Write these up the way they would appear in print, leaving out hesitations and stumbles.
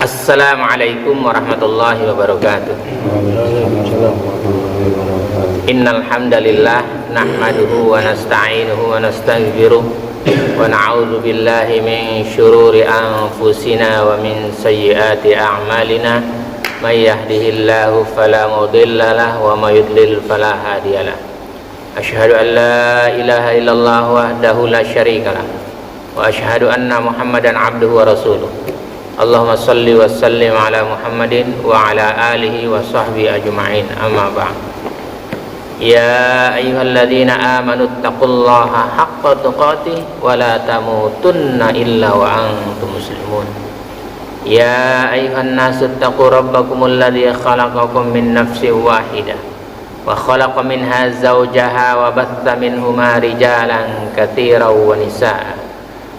Assalamualaikum warahmatullahi wabarakatuh. Innal hamdalillah nahmaduhu wa nasta'inuhu wa nastaghfiruh wa na'udzu billahi min syururi anfusina wa min sayyiati a'malina may yahdihillahu fala mudilla lahu wa may yudlil fala hadiyalah. Asyhadu an la ilaha illallah wahdahu la syarikalah wa asyhadu anna Muhammadan abduhu wa rasuluh. Allahumma salli wa sallim ala Muhammadin wa ala alihi wa sahbihi ajma'in, amma ba'd. Ya ayyuhalladzina amanu taqullaha haqqa tuqatih wa la tamutunna illa wa antum muslimun. Ya ayyuhan nasu taqu rabbakumul ladzi khalaqakum min nafsin wahidah wa khalaqa minha zawjaha wa batha minhuma rijalan katsiran wa nisaa'a.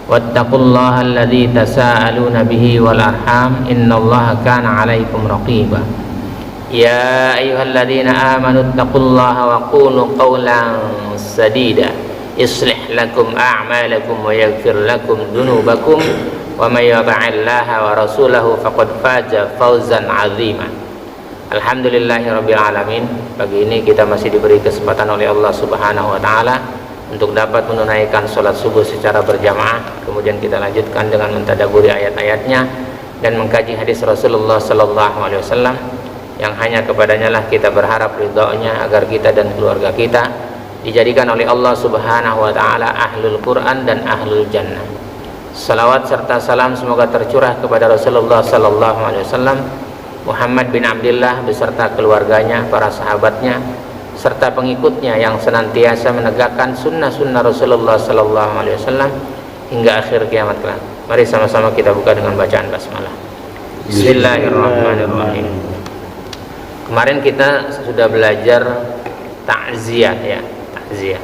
Wattaqullaha alladzi tasaaluna bihi wal arham innallaha kana 'alaikum raqiba. Ya ayyuhalladzina amanu taqullaha wa qulu qawlan sadida yuslih lakum a'malakum wa yaghfir lakum dhunubakum wa may yuti'illaha wa rasulahu faqad faza fawzan 'azima. Alhamdulillahirabbil alamin. Pagi ini kita masih diberi kesempatan oleh Allah Subhanahu wa taala untuk dapat menunaikan sholat subuh secara berjamaah. Kemudian kita lanjutkan dengan mentadaburi ayat-ayatnya dan mengkaji hadis Rasulullah Sallallahu Alaihi Wasallam yang hanya kepadanya lah kita berharap ridhonya agar kita dan keluarga kita dijadikan oleh Allah Subhanahu Wa Taala ahlul Quran dan ahlul Jannah. Salawat serta salam semoga tercurah kepada Rasulullah Sallallahu Alaihi Wasallam, Muhammad bin Abdullah beserta keluarganya, para sahabatnya, serta pengikutnya yang senantiasa menegakkan sunnah-sunnah Rasulullah Sallallahu Alaihi Wasallam hingga akhir kiamat kelak. Mari sama-sama kita buka dengan bacaan basmalah. Bismillahirrahmanirrahim. Kemarin kita sudah belajar takziah ya, takziah.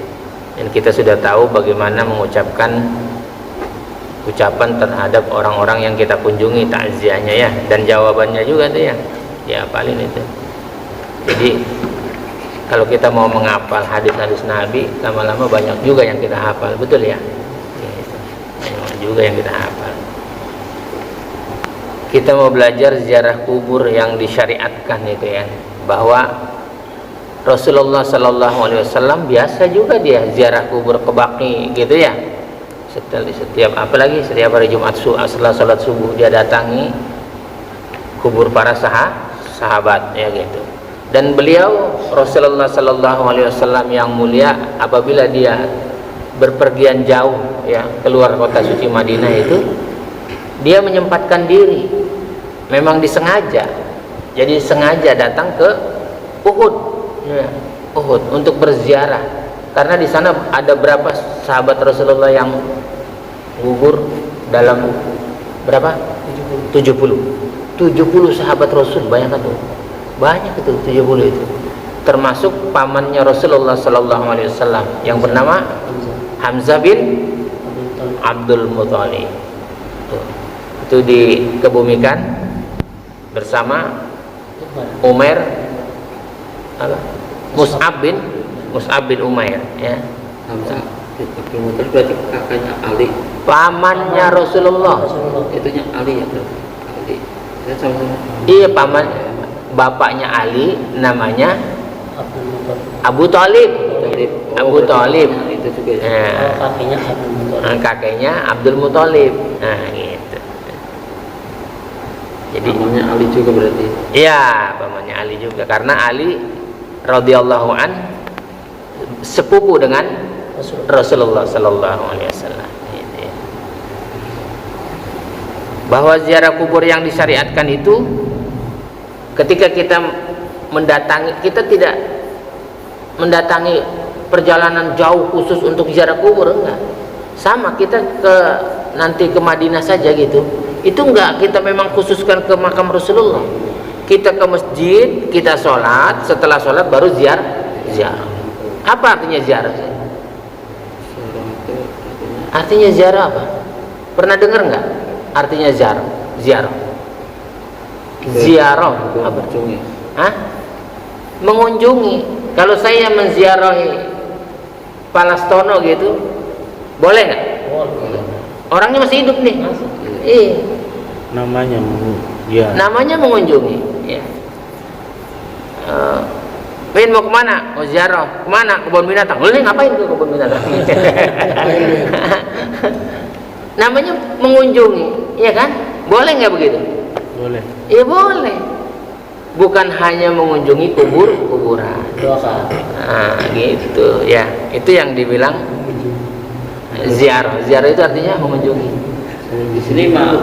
Dan kita sudah tahu bagaimana mengucapkan ucapan terhadap orang-orang yang kita kunjungi takziahnya ya, dan jawabannya juga tuh ya. Ya paling itu. Jadi kalau kita mau menghafal hadis-hadis Nabi, lama-lama banyak juga yang kita hafal, betul ya? Banyak juga yang kita hafal. Kita mau belajar ziarah kubur yang disyariatkan itu ya, bahwa Rasulullah Sallallahu Alaihi Wasallam biasa juga dia ziarah kubur ke Baqi gitu ya. Setiap apalagi setiap hari Jumat setelah salat subuh dia datangi kubur para sahabat ya gitu. Dan beliau Rasulullah Sallallahu Alaihi Wasallam yang mulia apabila dia berpergian jauh ya keluar kota suci Madinah itu, dia menyempatkan diri, memang disengaja, jadi sengaja datang ke Uhud ya, Uhud untuk berziarah, karena di sana ada berapa sahabat Rasulullah yang gugur dalam berapa? 70 sahabat Rasul, bayangkan tuh. Banyak itu 70 itu, termasuk pamannya Rasulullah Sallallahu Alaihi Wasallam yang bernama Hamzah bin Abdul Muthalib. Itu dikebumikan bersama Umair Mus'ab bin Umair ya. Hamzah bin Abdul Muthalib berarti kakaknya Ali, pamannya Rasulullah. Itunya Ali ya berarti Ali. Iya, paman bapaknya Ali namanya Abu Thalib. Abu Thalib itu juga ya. Kakeknya Abdul Muthalib. Nah, gitu. Jadi pamannya Ali juga berarti. iya, pamannya Ali juga, karena Ali radhiyallahu an sepupu dengan Rasulullah Sallallahu Alaihi Wasallam. Gitu ya. Bahwa ziarah kubur yang disyariatkan itu, ketika kita mendatangi, kita tidak mendatangi perjalanan jauh khusus untuk ziarah kubur, enggak. Sama kita nanti ke Madinah saja gitu. Itu enggak, kita memang khususkan ke makam Rasulullah. Kita ke masjid, kita sholat, setelah sholat baru ziarah. Apa artinya ziarah? Artinya ziarah apa? Pernah dengar enggak? Artinya ziarah. Ziarah apa? Hah? Mengunjungi. Kalau saya menziarahi Palastono gitu, boleh nggak? Orangnya masih hidup nih. Iya. namanya ya. Namanya mengunjungi. Ya. Min mau kemana? Mau ziarah. Kemana? Kebun binatang. Lu nih ngapain ke kebun binatang? Namanya mengunjungi, ya kan? Boleh nggak begitu? Boleh. Ya boleh. Bukan hanya mengunjungi kuburan. Doakan. Nah, gitu ya. Itu yang dibilang ziarah. Ziarah itu artinya mengunjungi. Di sini mah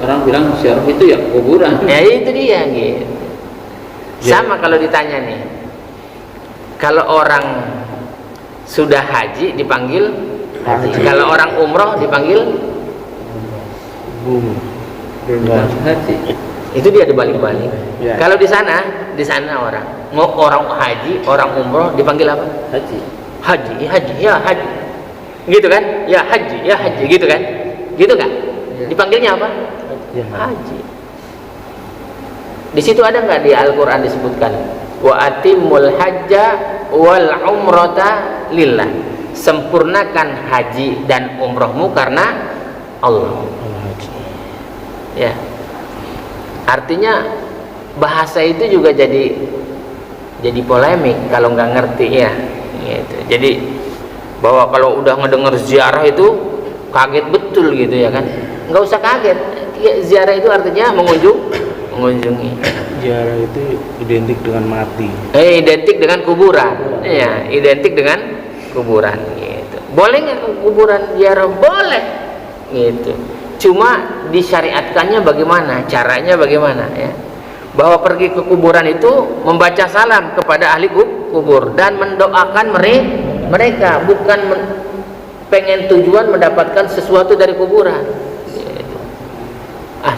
orang bilang ziarah itu ya kuburan. Ya itu dia gitu. Sama kalau ditanya nih. Kalau orang sudah haji dipanggil haji. Kalau orang umroh dipanggil Belum haji. itu dia dibalik-balik. Ya. Kalau di sana orang haji, orang umroh dipanggil apa? Haji. Haji, ya haji. Gitu kan? Ya haji, gitu kan? Gitu kan? Ya. Dipanggilnya apa? Ya. Haji. Di situ ada nggak di Al-Qur'an disebutkan wa atimul hajja wal umrata lillah. Sempurnakan haji dan umrohmu karena Allah. Ya. Artinya bahasa itu juga jadi polemik kalau nggak ngerti ya. Gitu. Jadi bahwa kalau udah ngedenger ziarah itu kaget betul gitu ya kan? Nggak usah kaget. Ya, ziarah itu artinya mengunjungi. Ziarah itu identik dengan mati. Identik dengan kuburan. Iya, identik dengan kuburan gitu. Boleh nggak ke kuburan ziarah? Boleh. Gitu. Cuma disyariatkannya bagaimana? Caranya bagaimana ya? Bahwa pergi ke kuburan itu membaca salam kepada ahli kubur dan mendoakan mereka, bukan pengen tujuan mendapatkan sesuatu dari kuburan. Gitu.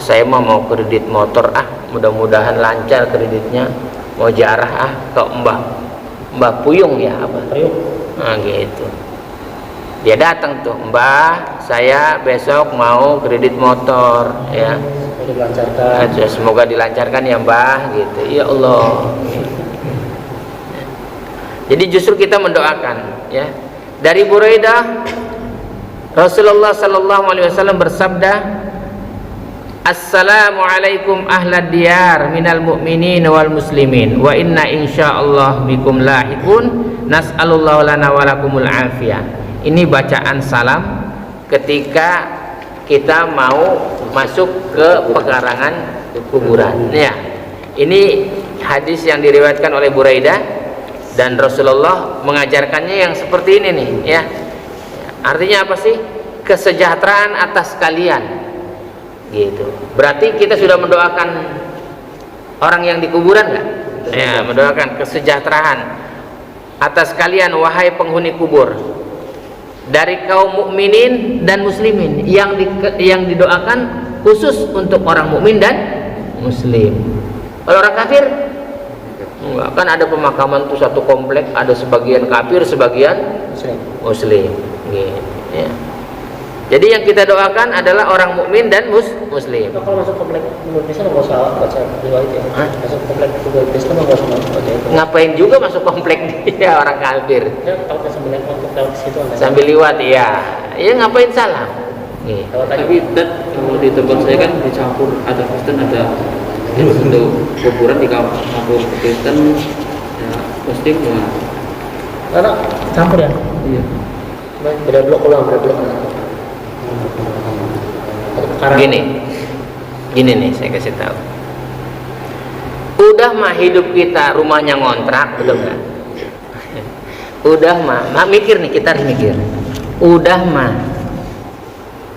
Saya mau kredit motor, mudah-mudahan lancar kreditnya. Mau ziarah ke Mbah Puyung ya apa? Nah gitu. Dia datang tuh, Mbah, saya besok mau kredit motor ya. Semoga dilancarkan ya Mbah gitu. Ya Allah. Jadi justru kita mendoakan ya. Dari Buraidah Rasulullah sallallahu alaihi wasallam bersabda, Assalamualaikum ahlad diyar minal mu'minin wal muslimin wa inna insyaallah bikum lahikun nas'alullahu lana walakumul afiyah. Ini bacaan salam ketika kita mau masuk ke pekarangan kuburan. Ya, ini hadis yang diriwayatkan oleh Buraidah dan Rasulullah mengajarkannya yang seperti ini nih. Ya, artinya apa sih? Kesejahteraan atas kalian. Gitu. Berarti kita sudah mendoakan orang yang di kuburan nggak? Ya, mendoakan kesejahteraan atas kalian wahai penghuni kubur. Dari kaum mukminin dan muslimin yang didoakan khusus untuk orang mukmin dan muslim. Kalau orang kafir enggak, kan ada pemakaman tuh satu komplek, ada sebagian kafir, sebagian muslim gitu ya. Jadi yang kita doakan adalah orang mukmin dan muslim. Kalau masuk komplek Indonesia nggak usah baca riwayat ya. Masuk komplek Indonesia nggak usah baca itu. Ngapain juga masuk komplek dia orang kafir? Ya, kalau sambil lewat situ sambil liwat ya. Ya ngapain salam? Nih. Tapi kalau di tempat saya kan dicampur, ada Kristen, ada untuk kuburan di kampung Kristen, ya Muslim ya. Karena campur ya. Iya. Beda blok ulang, beda blok. Gini nih saya kasih tahu. Udah mah hidup kita rumahnya ngontrak, udah enggak? Udah mah mikir nih, kita harus mikir. Udah mah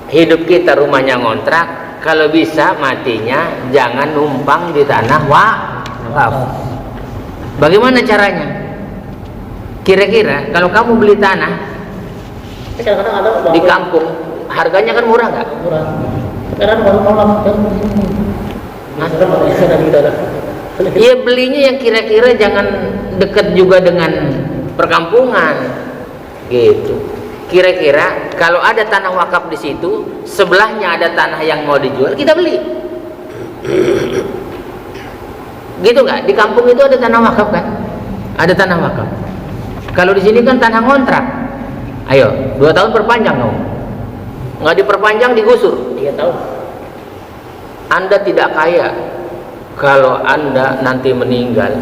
hidup kita rumahnya ngontrak, kalau bisa matinya jangan numpang di tanah wakaf. Bagaimana caranya? Kira-kira kalau kamu beli tanah di kampung, harganya kan murah nggak? Murah. Karena iya, belinya yang kira-kira jangan dekat juga dengan perkampungan, gitu. Kira-kira kalau ada tanah wakaf di situ, sebelahnya ada tanah yang mau dijual, kita beli. Gitu nggak? Di kampung itu ada tanah wakaf kan? Ada tanah wakaf. Kalau di sini kan tanah ngontrak. Ayo, 2 tahun perpanjang kamu. Nggak diperpanjang digusur. 3 tahun. Anda tidak kaya kalau Anda nanti meninggal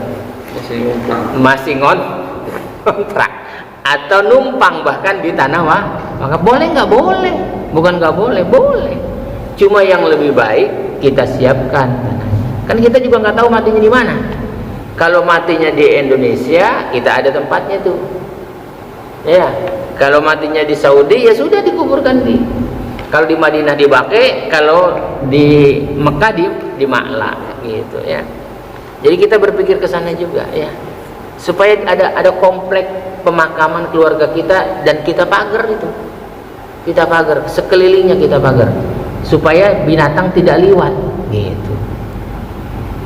masih ngontrak atau numpang bahkan di tanah maka boleh nggak? Boleh. Bukan nggak boleh, boleh. Cuma yang lebih baik kita siapkan. Kan kita juga nggak tahu matinya di mana. Kalau matinya di Indonesia, kita ada tempatnya tuh. Ya. Kalau matinya di Saudi, ya sudah dikuburkan di. Kalau di Madinah di Baqi, kalau di Mekah di Ma'la gitu ya. Jadi kita berpikir ke sana juga ya. Supaya ada komplek pemakaman keluarga kita dan kita pagar itu. Kita pagar, sekelilingnya kita pagar. Supaya binatang tidak liwat gitu.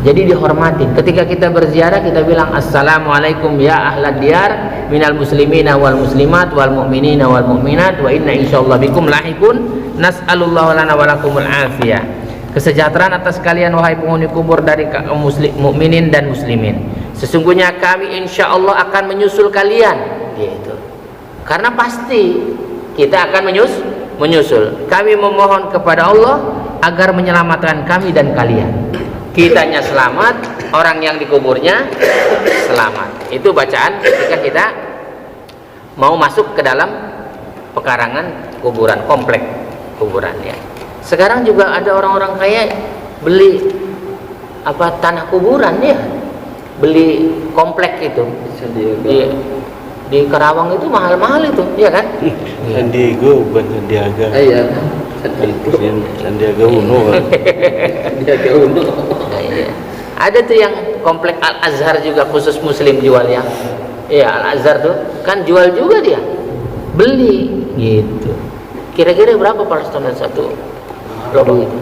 Jadi dihormatin. Ketika kita berziarah kita bilang assalamualaikum ya ahlad diyar minal muslimina wal muslimat wal mu'minina wal mu'minat wa inna insyaallah bikum lahikun nas'alullahu lana wa lakumul afiyah. Kesejahteraan atas kalian wahai penghuni kubur dari kaum mukminin dan muslimin. Sesungguhnya kami insyaallah akan menyusul kalian gitu. Karena pasti kita akan menyusul. Kami memohon kepada Allah agar menyelamatkan kami dan kalian. Kitanya selamat, orang yang dikuburnya selamat. Itu bacaan ketika kita mau masuk ke dalam pekarangan kuburan, komplek kuburan ya. Sekarang juga ada orang-orang kaya beli tanah kuburan ya, beli komplek itu di Karawang itu mahal-mahal itu, ya kan? San Diego bukan Sandiaga. Iya. Sandiaga Uno. Sandiaga Uno. Ada tuh yang komplek Al Azhar juga khusus muslim jual ya. Iya, Al Azhar tuh kan jual juga dia. Beli gitu. Kira-kira berapa Palestina satu lubang itu?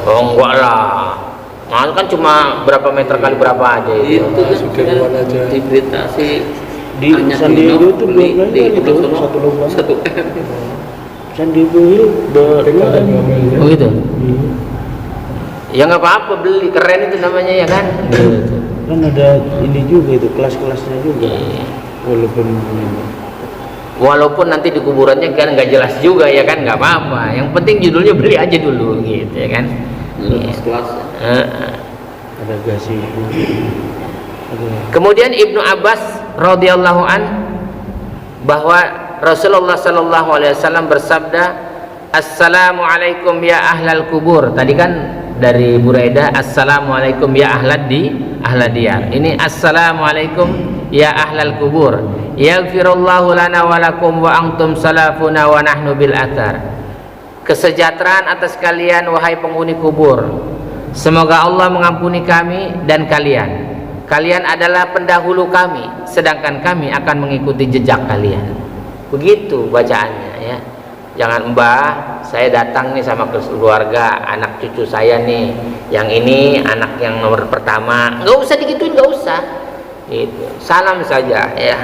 Oh enggak lah. Mahal kan cuma berapa meter kali berapa aja itu. Itu kan di berita sih Di San Diego itu berapa itu satu lubang. 1 M. San Diego itu berapa? Oh gitu. Ya nggak apa-apa, beli, keren itu namanya ya kan. Gitu. Kan ada ini juga itu kelas-kelasnya juga. Walaupun nanti di kuburannya kan nggak jelas juga ya kan, nggak apa-apa. Yang penting judulnya beli aja dulu gitu ya kan. Kelas. Ada gasi. Kemudian Ibnu Abbas radhiyallahu an bahwa Rasulullah sallallahu alaihi wasallam bersabda, assalamualaikum ya ahlal kubur. Tadi kan dari Buraidah, assalamualaikum ya ahlad diyar. Ini assalamualaikum ya ahlal kubur. Yaghfirullahu lana wa lakum wa antum salafuna wa nahnu bil athar. Kesejahteraan atas kalian wahai penghuni kubur. Semoga Allah mengampuni kami dan kalian. Kalian adalah pendahulu kami, sedangkan kami akan mengikuti jejak kalian. Begitu bacaannya ya. Jangan mbah, saya datang nih sama keluarga, anak cucu saya nih, yang ini anak yang nomor pertama. Nggak usah digituin, nggak usah. Gitu. Salam saja ya.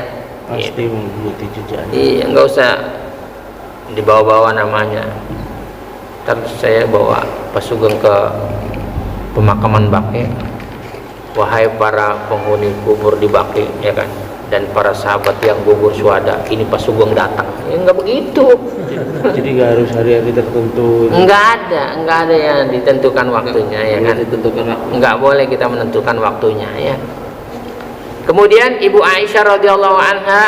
Pasti mengikuti jejaknya. Iya, nggak usah dibawa-bawa namanya. Terus saya bawa Pak Sugeng ke pemakaman Baqi. Wahai para penghuni kubur di Baqi ya kan, dan para sahabat yang gugur syuhada, ini Pak Sugeng datang. Ya enggak begitu. Jadi nggak harus hari-hari tertentu. Enggak ada yang ditentukan waktunya ya kan. Enggak boleh kita menentukan waktunya ya. Kemudian Ibu Aisyah radhiyallahu anha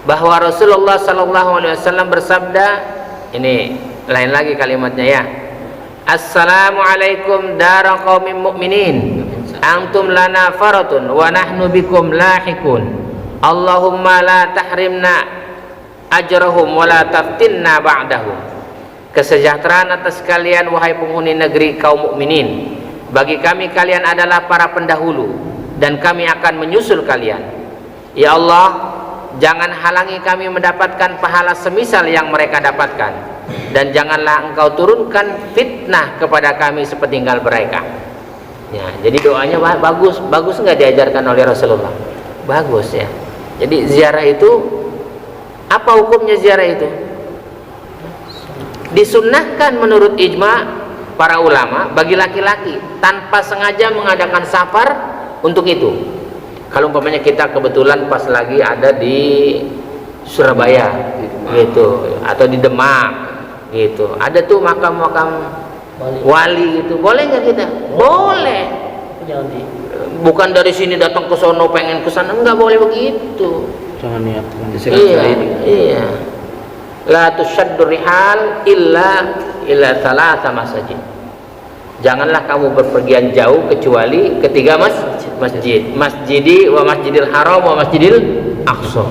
bahwa Rasulullah sallallahu alaihi wasallam bersabda, ini lain lagi kalimatnya ya. Assalamualaikum dara qaumin mu'minin antum lana faratun wa nahnu bikum lahikun. Allahumma la tahrimna ajrahum wa la taftinna ba'dahum. Kesejahteraan atas kalian wahai penghuni negeri kaum mukminin. Bagi kami kalian adalah para pendahulu dan kami akan menyusul kalian. Ya Allah, jangan halangi kami mendapatkan pahala semisal yang mereka dapatkan, dan janganlah engkau turunkan fitnah kepada kami sepeninggal mereka. Ya, jadi doanya bagus nggak diajarkan oleh Rasulullah? Bagus ya. Jadi ziarah itu apa hukumnya? Ziarah itu disunnahkan menurut ijma para ulama bagi laki-laki tanpa sengaja mengadakan safar untuk itu. Kalau umpamanya kita kebetulan pas lagi ada di Surabaya gitu, atau di Demak gitu. Ada tuh makam-makam wali gitu, boleh nggak kita? Boleh. Jangan di Bukan dari sini datang ke sono pengen ke sana, nggak boleh begitu. Jangan niatkan. Iya. La tushaddu rihal illa thalatha masajid. Janganlah kamu berpergian jauh kecuali ketiga masjid. Masjidi wa Masjidil Haram wa Masjidil Aqsa.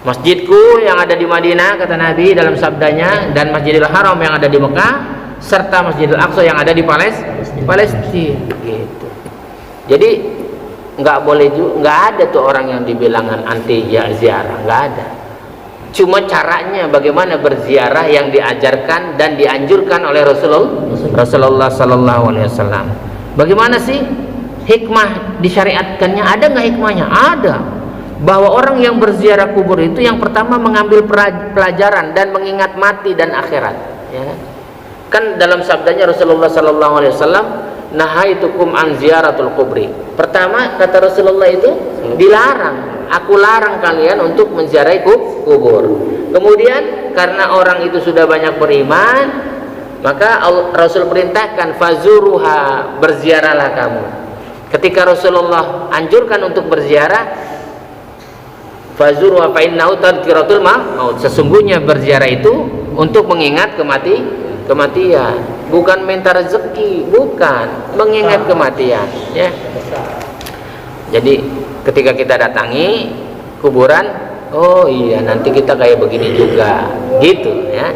Masjidku yang ada di Madinah kata Nabi dalam sabdanya, dan Masjidil Haram yang ada di Mekah, serta Masjidil Aqsa yang ada di Palestina gitu. Jadi nggak boleh juga, nggak ada tuh orang yang dibilangan anti ziarah, nggak ada. Cuma caranya bagaimana berziarah yang diajarkan dan dianjurkan oleh Rasulullah Sallallahu Alaihi Wasallam. Bagaimana sih hikmah disyariatkannya? Ada nggak hikmahnya? Ada. Bahwa orang yang berziarah kubur itu yang pertama mengambil pelajaran dan mengingat mati dan akhirat. Ya. Kan dalam sabdanya Rasulullah Sallallahu Alaihi Wasallam, nahaitukum an ziyaratul kubri. Pertama kata Rasulullah itu dilarang. Aku larang kalian untuk menziarahi kubur. Kemudian karena orang itu sudah banyak beriman, maka Rasul perintahkan fazuruha, berziarahlah kamu. Ketika Rasulullah anjurkan untuk berziarah, fazuruha fa innahu tadhkiratul maut. Sesungguhnya berziarah itu untuk mengingat kematian, bukan minta rezeki, bukan, mengingat kematian, ya. Jadi ketika kita datangi kuburan, oh iya nanti kita kayak begini juga, gitu ya.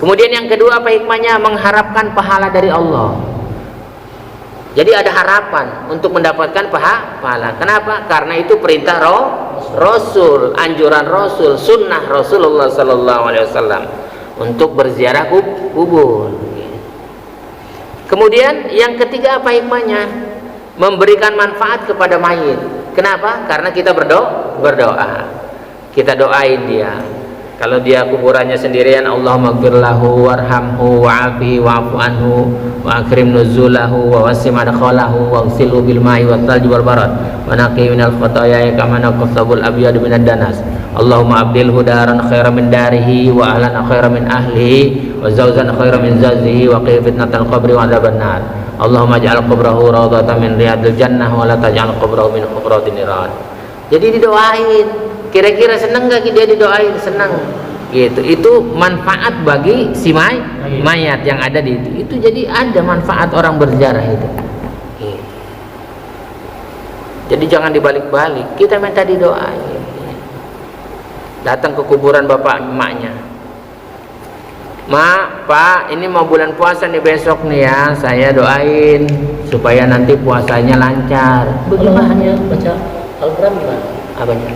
Kemudian yang kedua apa hikmahnya? Mengharapkan pahala dari Allah. Jadi ada harapan untuk mendapatkan pahala. Kenapa? Karena itu perintah Rasul, anjuran Rasul, sunnah Rasulullah Sallallahu Alaihi Wasallam untuk berziarah kubur. Kemudian yang ketiga apa hikmahnya? Memberikan manfaat kepada mayit. Kenapa? Karena kita berdoa. Kita doain dia. Kalau dia kuburannya sendirian, Allahumma ighfir lahu warhamhu wa'afi wa'fu anhu wa akrim nuzulahu wa wasi' madkhalahu wa ghsilhu bil ma'i wat thalji wal barad wa naqi minal khataaya kama naqsabul abyad minad danas. Allahumma abdilhu daran khairan min darihi wa ahlan khairan min ahlihi wa zawjan khairan min zawjihi wa qi fitnatal qabri wa adzaban nar. Allahumma ij'al qabrahu rawdatan min riyadil jannah wa la taj'al qabrahu min hukratin niran. Jadi didoain. Kira-kira senang gak dia didoain? Senang gitu. Itu manfaat bagi si mayat yang ada di itu. Itu jadi ada manfaat orang berziarah itu gitu. Jadi jangan dibalik-balik, kita minta didoain. Datang ke kuburan bapak emaknya, Mak, Pak, ini mau bulan puasa nih besok nih ya, saya doain supaya nanti puasanya lancar. Bagaimana hanya baca Al-Quran gimana? Apanya?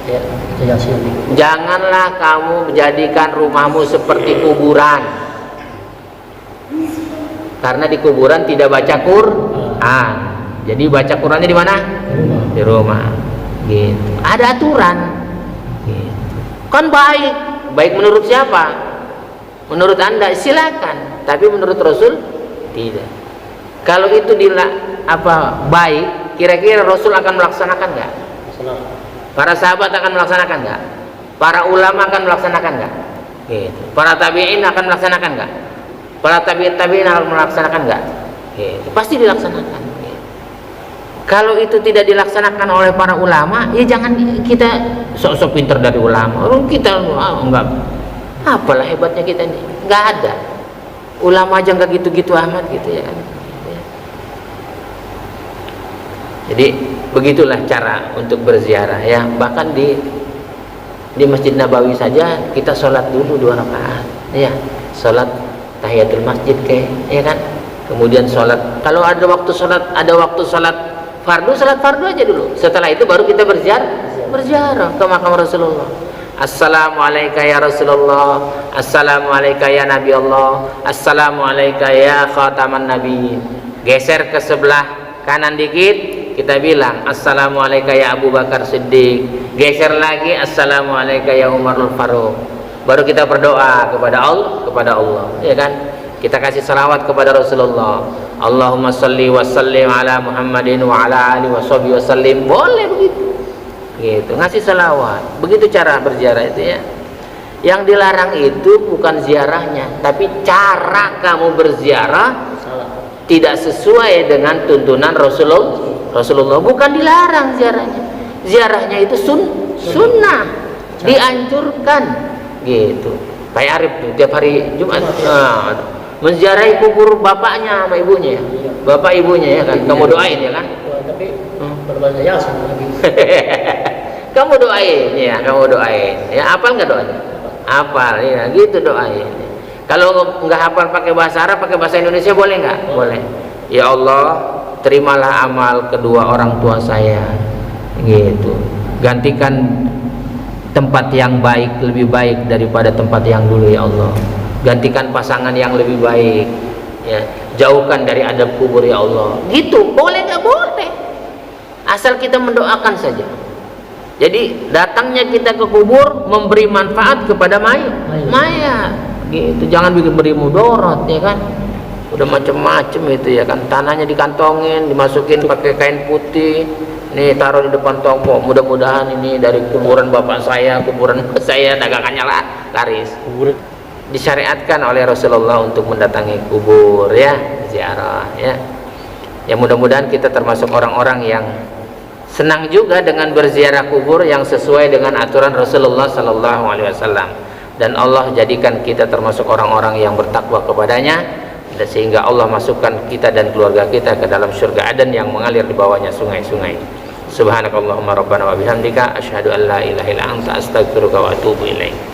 Ya, Yasin. Janganlah kamu menjadikan rumahmu seperti kuburan. Karena di kuburan tidak baca Quran. Jadi baca Qurannya di mana? Di rumah. Gitu. Ada aturan. Gitu. Kan baik menurut siapa? Menurut Anda silakan, tapi menurut Rasul tidak. Kalau itu baik, kira-kira Rasul akan melaksanakan enggak? Para sahabat akan melaksanakan enggak? Para ulama akan melaksanakan enggak? Gitu. Para tabi'in akan melaksanakan enggak? Para tabi'in akan melaksanakan enggak? Gitu. Pasti dilaksanakan. Gitu. Kalau itu tidak dilaksanakan oleh para ulama, ya jangan kita sok-sok pintar dari ulama. Orang kita enggak, apalah hebatnya kita ini? Enggak ada. Ulama aja enggak gitu-gitu amat gitu ya. Jadi begitulah cara untuk berziarah ya. Bahkan di Masjid Nabawi saja kita sholat dulu 2 rakaat ya, sholat tahiyatul masjid ya kan. Kemudian sholat, kalau ada waktu sholat fardu aja dulu. Setelah itu baru kita berziarah ke makam Rasulullah. Assalamualaikum ya Rasulullah, Assalamualaikum ya Nabi Allah, Assalamualaikum ya khataman nabi. Geser ke sebelah kanan dikit, kita bilang Assalamualaikum ya Abu Bakar Siddiq. Geser lagi, Assalamualaikum ya Umarul Faruq. Baru kita berdoa kepada Allah, ya kan? Kita kasih salawat kepada Rasulullah. Allahumma salli wa sallim ala Muhammadin wa ala alihi wa sahbihi wa sallim. Boleh begitu. Gitu, ngasih salawat. Begitu cara berziarah itu ya. Yang dilarang itu bukan ziarahnya, tapi cara kamu berziarah tidak sesuai dengan tuntunan Rasulullah. Bukan dilarang ziarahnya. Ziarahnya itu sunnah, dianjurkan gitu. Pak Arif tuh tiap hari Jumat menziarahi kubur bapaknya sama ibunya, bapak ibunya ya kan. Kamu doain ya kan? Tapi berbahasa Yasin lagi. Kamu doain ya, kamu doain. Ya hafal nggak doanya? Hafal ya, gitu doain. Kalau nggak hafal pakai bahasa Arab, pakai bahasa Indonesia boleh nggak? Boleh. Ya Allah, terimalah amal kedua orang tua saya. Gitu. Gantikan tempat yang baik lebih baik daripada tempat yang dulu ya Allah. Gantikan pasangan yang lebih baik. Ya, jauhkan dari adab kubur ya Allah. Gitu, boleh nggak? Boleh. Asal kita mendoakan saja. Jadi datangnya kita ke kubur memberi manfaat kepada mayat. Gitu, jangan beri mudarat ya kan. Udah macam-macam itu ya kan. Tanahnya dikantongin, dimasukin pakai kain putih. Nih taruh di depan toko. Mudah-mudahan ini dari kuburan bapak saya, kuburan saya, dagangannya laris. Disyariatkan oleh Rasulullah untuk mendatangi kubur ya, ziarah ya. Ya mudah-mudahan kita termasuk orang-orang yang senang juga dengan berziarah kubur yang sesuai dengan aturan Rasulullah sallallahu alaihi wasallam, dan Allah jadikan kita termasuk orang-orang yang bertakwa kepadanya, dan sehingga Allah masukkan kita dan keluarga kita ke dalam surga Aden yang mengalir di bawahnya sungai-sungai. Subhanakallahumma rabbana wa bihamdika asyhadu an la ilaha illa anta astaghfiruka wa atubu ilaik.